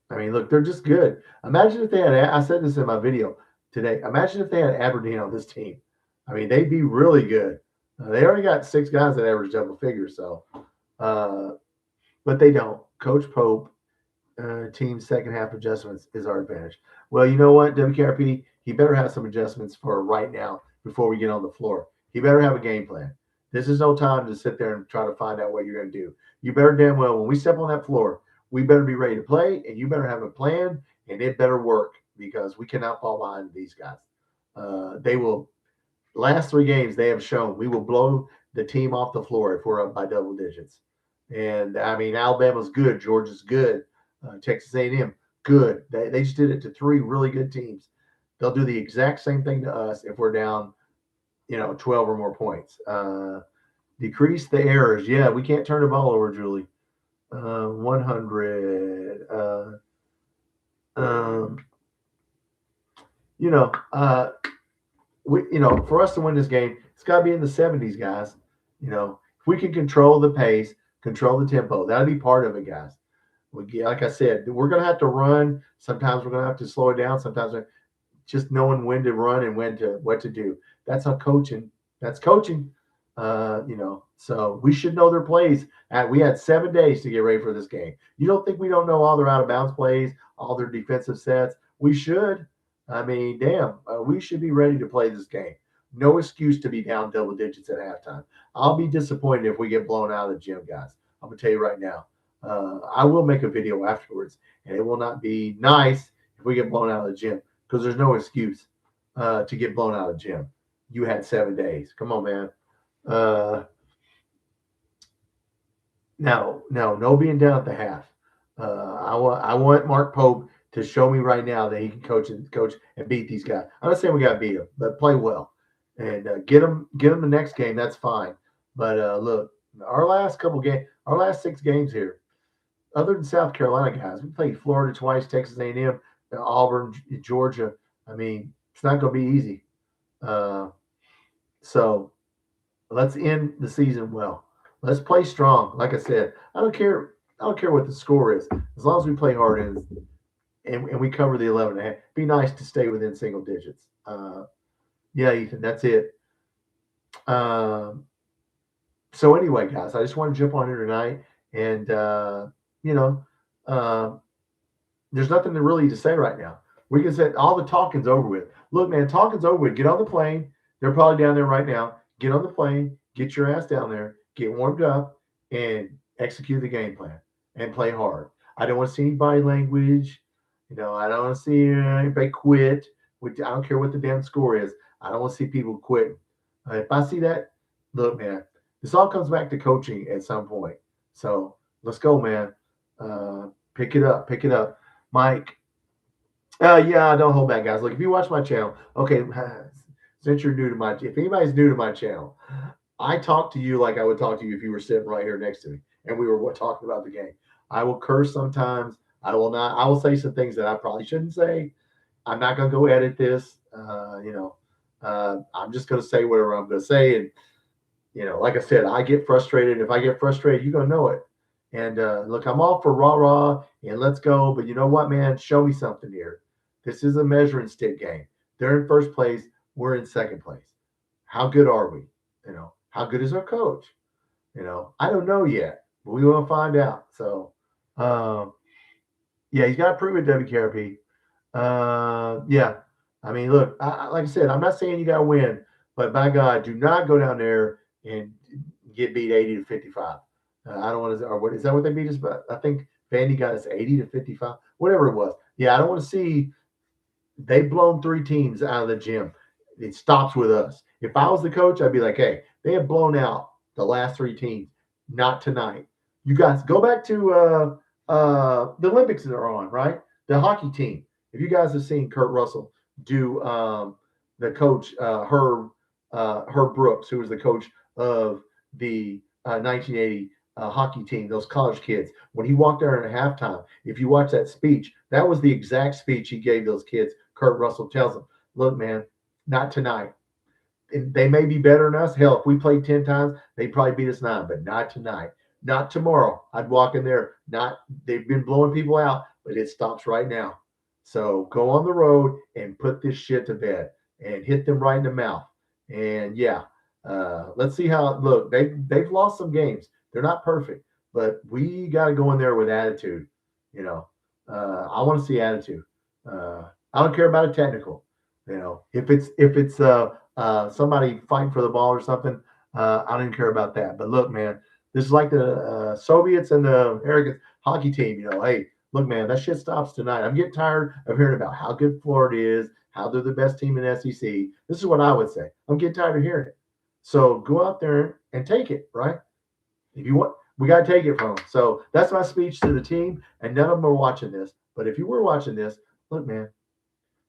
I mean, look, they're just good. Imagine if they had, I said this in my video today, imagine if they had Aberdeen on this team. I mean, they'd be really good. They already got 6 guys that average double figures. So, but they don't. Coach Pope, team's second half adjustments is our advantage. Well, you know what, WKRP, he better have some adjustments for right now before we get on the floor. He better have a game plan. This is no time to sit there and try to find out what you're going to do. You better damn well, when we step on that floor, we better be ready to play, and you better have a plan, and it better work because we cannot fall behind these guys. They will, last 3 games, they have shown we will blow the team off the floor if we're up by double digits. And, I mean, Alabama's good. Georgia's good. Texas A&M, good. They just did it to 3 really good teams. They'll do the exact same thing to us if we're down, 12 or more points. Decrease the errors. Yeah, we can't turn the ball over, Julie. 100. For us to win this game, it's got to be in the 70s, guys. If we can control the pace, control the tempo, that'll be part of it, guys. Like I said, we're going to have to run. Sometimes we're going to have to slow it down. Sometimes just knowing when to run and what to do. That's how coaching. That's coaching. So we should know their plays. We had 7 days to get ready for this game. You don't think we don't know all their out of bounds plays, all their defensive sets? We should. I mean, damn, we should be ready to play this game. No excuse to be down double digits at halftime. I'll be disappointed if we get blown out of the gym, guys. I'm gonna tell you right now. I will make a video afterwards, and it will not be nice if we get blown out of the gym because there's no excuse to get blown out of the gym. You had 7 days. Come on, man. Uh, no being down at the half. I want Mark Pope to show me right now that he can coach and beat these guys. I'm not saying we got to beat them, but play well and get them the next game. That's fine. But look, our last 6 games here, other than South Carolina guys, we played Florida twice, Texas A&M, Auburn, Georgia. I mean, it's not going to be easy. Uh, so let's end the season well. Let's play strong. Like I said, I don't care. I don't care what the score is, as long as we play hard and we cover the 11 and a half. Be nice to stay within single digits. Yeah, Ethan, that's it. Um, so anyway, guys, I just want to jump on here tonight, and you know, uh, there's nothing to really to say right now. We can say all the talking's over with. Look, man, talking's over with. Get on the plane. They're probably down there right now. Get on the plane. Get your ass down there. Get warmed up and execute the game plan and play hard. I don't want to see any body language. I don't want to see anybody quit. I don't care what the damn score is. I don't want to see people quit. If I see that, look, man, this all comes back to coaching at some point. So let's go, man. Pick it up. Pick it up. Mike. Yeah, don't hold back, guys. Look, if you watch my channel, okay, since you're new to if anybody's new to my channel, I talk to you like I would talk to you if you were sitting right here next to me and we were talking about the game. I will curse sometimes. I will not. I will say some things that I probably shouldn't say. I'm not going to go edit this. I'm just going to say whatever I'm going to say. And, like I said, I get frustrated. If I get frustrated, you're going to know it. And look, I'm all for rah-rah and let's go. But you know what, man? Show me something here. This is a measuring stick game. They're in first place. We're in second place. How good are we? How good is our coach? I don't know yet, but we will find out. So, yeah, he's got to prove it, WKRP. Yeah. I mean, look, like I said, I'm not saying you got to win, but by God, do not go down there and get beat 80-55. I don't want to, or what is that what they beat us? But I think Vandy got us 80-55, whatever it was. Yeah, I don't want to see they've blown 3 teams out of the gym. It stops with us. If I was the coach, I'd be like, hey, they have blown out the last 3 teams. Not tonight. You guys go back to the Olympics that are on, right? The hockey team. If you guys have seen Kurt Russell do the coach, Herb Brooks, who was the coach of the 1980 hockey team, those college kids, when he walked there at halftime, if you watch that speech, that was the exact speech he gave those kids. Kurt Russell tells them, look, man, not tonight. They may be better than us. Hell, if we played 10 times, they'd probably beat us 9, but not tonight. Not tomorrow. I'd walk in there. They've been blowing people out, but it stops right now. So go on the road and put this shit to bed and hit them right in the mouth. And yeah, let's see how. Look, they've lost some games. They're not perfect, but we got to go in there with attitude. I want to see attitude. I don't care about a technical. If it's somebody fighting for the ball or something, I don't even care about that. But look, man, this is like the Soviets and the American hockey team. Hey, look, man, that shit stops tonight. I'm getting tired of hearing about how good Florida is, how they're the best team in the SEC. This is what I would say. I'm getting tired of hearing it. So go out there and take it, right? If you want, we got to take it from them. So that's my speech to the team, and none of them are watching this. But if you were watching this, look, man,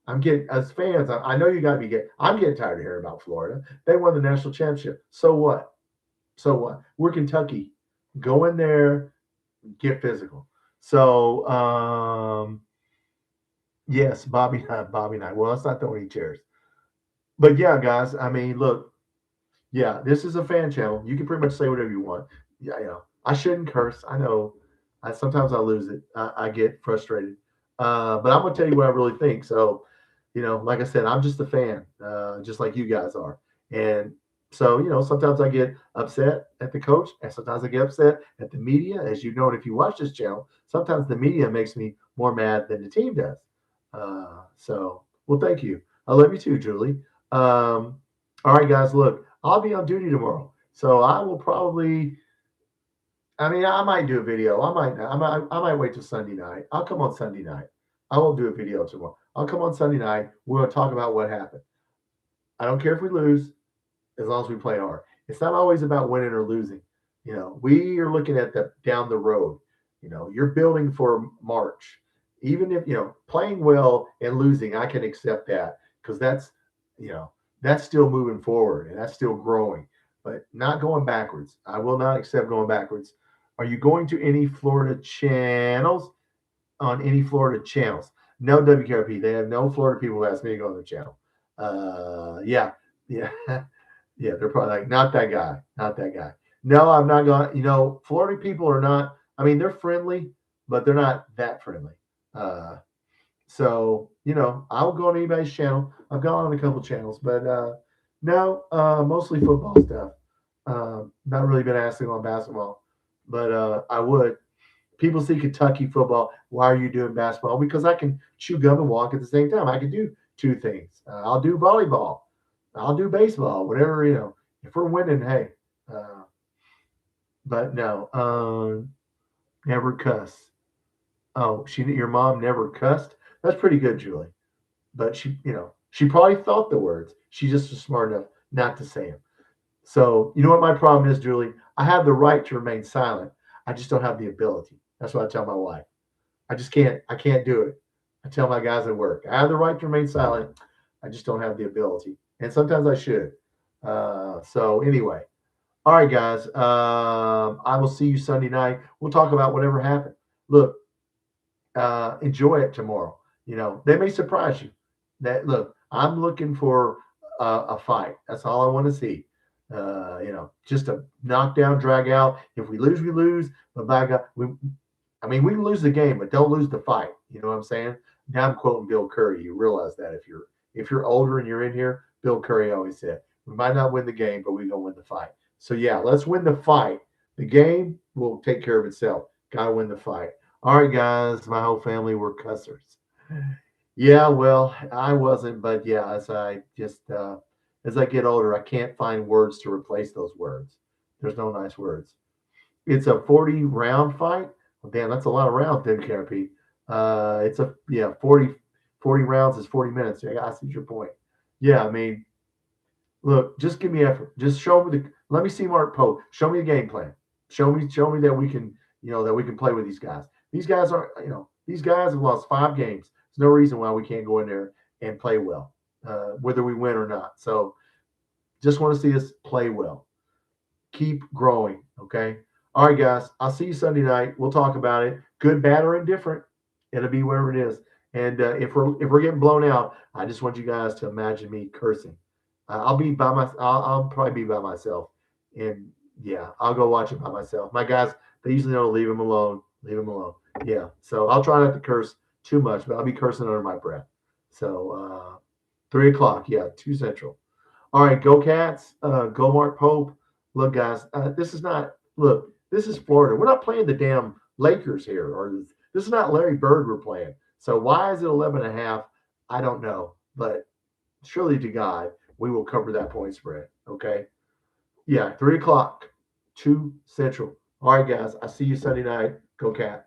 I'm getting, as fans, I know you got to be getting, I'm getting tired of hearing about Florida. They won the national championship. So what? So what? We're Kentucky. Go in there, get physical. So, yes, Bobby Knight. Well, let's not throw any chairs. But yeah, guys, I mean, look, yeah, this is a fan channel. You can pretty much say whatever you want. Yeah, I shouldn't curse. I know. Sometimes I lose it. I get frustrated. But I'm gonna tell you what I really think. So, like I said, I'm just a fan, just like you guys are. And so, sometimes I get upset at the coach, and sometimes I get upset at the media. As you know, if you watch this channel, sometimes the media makes me more mad than the team does. Well, thank you. I love you too, Julie. All right, guys, look, I'll be on duty tomorrow. So I will probably I mean, I might do a video. I might wait till Sunday night. I'll come on Sunday night. I won't do a video tomorrow. I'll come on Sunday night. We're going to talk about what happened. I don't care if we lose, as long as we play hard. It's not always about winning or losing. We are looking at the down the road. You're building for March. Even if playing well and losing, I can accept that because you know that's still moving forward and that's still growing, but not going backwards. I will not accept going backwards. Are you going to any Florida channels? On any Florida channels? No WKRP. They have no Florida people who ask me to go on their channel. Yeah, yeah. Yeah, they're probably like, not that guy, not that guy. No, I'm not going. Florida people are not. I mean, they're friendly, but they're not that friendly. So I'll go on anybody's channel. I've gone on a couple channels, but no, mostly football stuff. Not really been asked to go on basketball, but I would. People see Kentucky football. Why are you doing basketball? Because I can chew gum and walk at the same time. I can do two things. I'll do volleyball. I'll do baseball. Whatever. If we're winning, hey. But no, never cuss. Oh, your mom never cussed. That's pretty good, Julie. But she probably thought the words. She just was smart enough not to say them. So you know what my problem is, Julie? I have the right to remain silent. I just don't have the ability. That's what I tell my wife. I just can't. I can't do it. I tell my guys at work, I have the right to remain silent. I just don't have the ability, and sometimes I should. So anyway, all right, guys. I will see you Sunday night. We'll talk about whatever happened. Look, enjoy it tomorrow. They may surprise you. Look, I'm looking for a fight. That's all I want to see. Just a knockdown, drag out. If we lose, we lose. But by God, we can lose the game, but don't lose the fight. You know what I'm saying? Now I'm quoting Bill Curry. You realize that if you're older and you're in here, Bill Curry always said, "We might not win the game, but we're gonna win the fight." So yeah, let's win the fight. The game will take care of itself. Gotta win the fight. All right, guys. My whole family were cussers. Yeah, well, I wasn't, but yeah, as I get older, I can't find words to replace those words. There's no nice words. It's a 40 round fight. Well, damn, that's a lot of rounds, WKRP. It's a yeah, 40 rounds is 40 minutes. Yeah, I see your point. Yeah, I mean, look, just give me effort. Just show me let me see Mark Pope. Show me a game plan. Show me that we can, that we can play with these guys. These guys have lost 5 games. There's no reason why we can't go in there and play well, whether we win or not. So just want to see us play well. Keep growing. Okay. All right, guys. I'll see you Sunday night. We'll talk about it. Good, bad, or indifferent. It'll be wherever it is. And if we're getting blown out, I just want you guys to imagine me cursing. I'll probably be by myself, and yeah, I'll go watch it by myself. My guys, they usually know to leave them alone. Leave them alone. Yeah. So I'll try not to curse too much, but I'll be cursing under my breath. So 3 o'clock. Yeah, 2 Central. All right, go Cats. Go Mark Pope. Look, guys, this is not. Look, this is Florida. We're not playing the damn Lakers here, or this is not Larry Bird we're playing. So why is it 11.5? I don't know, but surely to God, we will cover that point spread. Okay. Yeah, 3 o'clock, 2 Central. All right, guys. I see you Sunday night. Go Cats.